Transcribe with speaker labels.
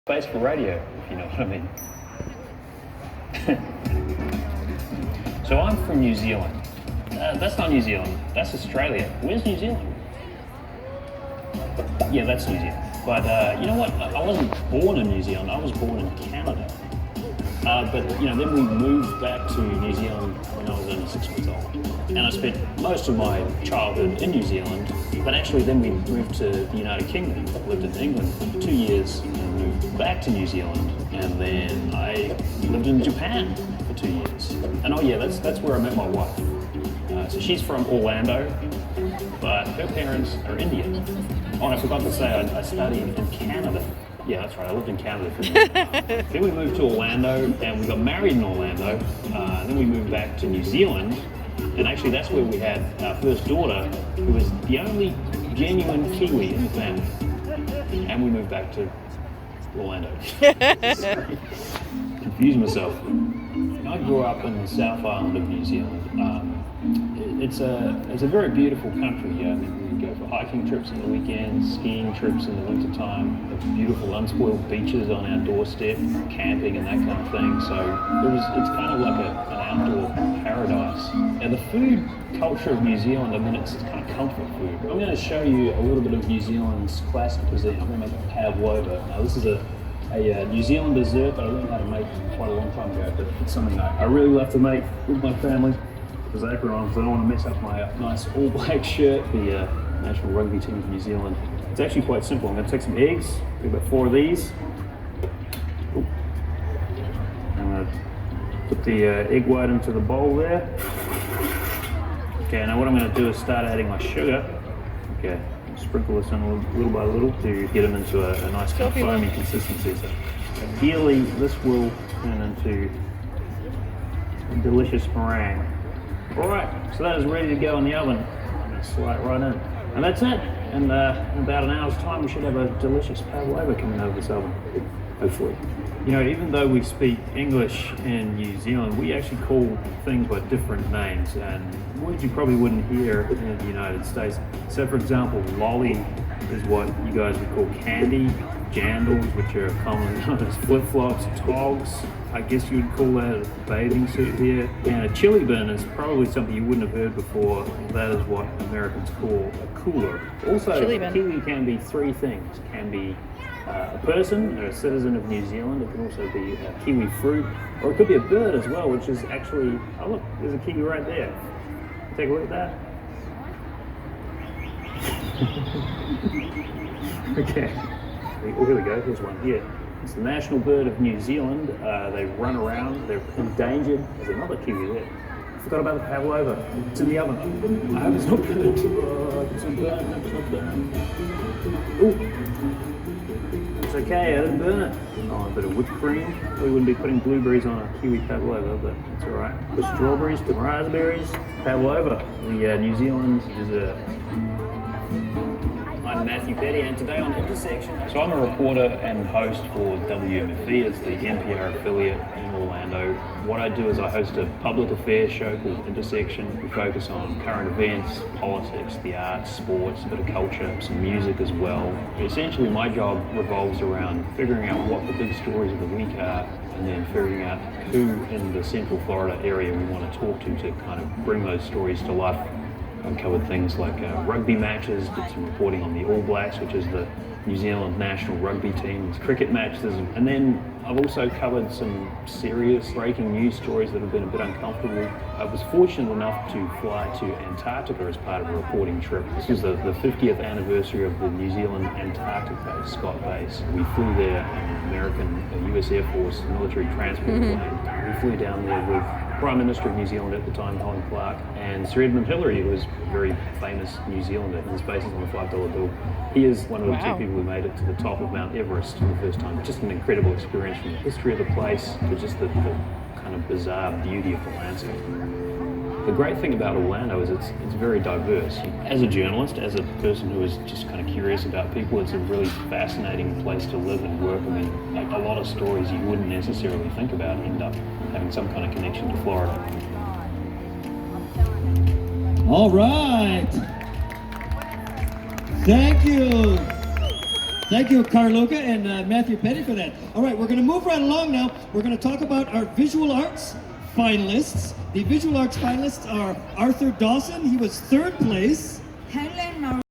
Speaker 1: Space for radio, if you know what I mean. So I'm from New Zealand. That's not New Zealand, that's Australia. Where's New Zealand? Yeah, that's New Zealand. But you know what? I wasn't born in New Zealand, I was born in Canada. But then we moved back to New Zealand when I was only 6 months old. And I spent most of my childhood in New Zealand, but actually then we moved to the United Kingdom. Lived in England for 2 years and moved back to New Zealand. And then I lived in Japan for 2 years. And oh yeah, that's where I met my wife. So she's from Orlando, but her parents are Indian. Oh, and I forgot to say, I studied in Canada. Yeah, that's right. I lived in Canada for a year. Then we moved to Orlando, and we got married in Orlando. Then we moved back to New Zealand, and actually that's where we had our first daughter, who was the only genuine Kiwi in the family. And we moved back to Orlando. Sorry. Confused myself. I grew up in the South Island of New Zealand. It's a very beautiful country. We go for hiking trips on the weekends, skiing trips in the wintertime, beautiful unspoiled beaches on our doorstep, camping and that kind of thing. So it's kind of like an outdoor paradise. And the food culture of New Zealand, it's kind of comfort food. I'm going to show you a little bit of New Zealand's classic cuisine. I'm going to make a pavlova. Now this is a New Zealand dessert that I learned how to make quite a long time ago, but it's something I really love to make with my family. Because I don't want to mess up my nice all black shirt, the national rugby team of New Zealand. It's actually quite simple. I'm going to take some eggs, take about 4 of these. Ooh. I'm going to put the egg white into the bowl there. Okay, now what I'm going to do is start adding my sugar. Okay, sprinkle this in little by little to get them into a nice kind of foamy consistency. So ideally, this will turn into a delicious meringue. Alright, so that is ready to go in the oven. I'm going to slide it right in. And that's it. And in about an hour's time, we should have a delicious pavlova coming out of this oven. Hopefully. Even though we speak English in New Zealand, we actually call things by different names and words you probably wouldn't hear in the United States. So for example, lolly is what you guys would call candy, jandals, which are commonly known as flip-flops, togs, I guess you would call that a bathing suit here. And a chili bin is probably something you wouldn't have heard before. That is what Americans call a cooler. Also, Kiwi can be 3 things. It can be a person or a citizen of New Zealand. It can also be a Kiwi fruit, or it could be a bird as well, which is actually, oh look, there's a Kiwi right there. Take a look at that. Okay, oh, here we go, here's one here. It's the national bird of New Zealand. They run around, they're endangered. There's another Kiwi there. Forgot about the pavlova. It's in the oven. I hope it's not burnt. It's not burnt. Ooh. It's okay, I didn't burn it. Oh, a bit of whipped cream. We wouldn't be putting blueberries on a Kiwi pavlova, but it's alright. Put strawberries, put raspberries, pavlova, the New Zealand dessert. I'm Matthew Petty, and today on Intersection. So I'm a reporter and host for WMFE. It's the NPR affiliate in Orlando. What I do is I host a public affairs show called Intersection. We focus on current events, politics, the arts, sports, a bit of culture, some music as well. Essentially, my job revolves around figuring out what the big stories of the week are, and then figuring out who in the Central Florida area we want to talk to kind of bring those stories to life. I've covered things like rugby matches, did some reporting on the All Blacks, which is the New Zealand national rugby team's cricket matches, and then I've also covered some serious breaking news stories that have been a bit uncomfortable. I was fortunate enough to fly to Antarctica as part of a reporting trip. This was the 50th anniversary of the New Zealand Antarctic base, Scott Base. We flew there in an American US Air Force military transport plane. We flew down there with Prime Minister of New Zealand at the time, Helen Clark, and Sir Edmund Hillary, who was a very famous New Zealander. His face is on the $5 bill. He is one of the 2 people who made it to the top of Mount Everest for the first time. Just an incredible experience from the history of the place to just the kind of bizarre beauty of the landscape. The great thing about Orlando is it's very diverse. As a journalist, as a person who is just kind of curious about people, it's a really fascinating place to live and work. A lot of stories you wouldn't necessarily think about end up having some kind of connection to Florida.
Speaker 2: All right. Thank you. Thank you, Carluca and Matthew Petty for that. All right, we're going to move right along now. We're going to talk about our visual arts finalists. The visual arts finalists are Arthur Dawson. He was third place.
Speaker 3: Helen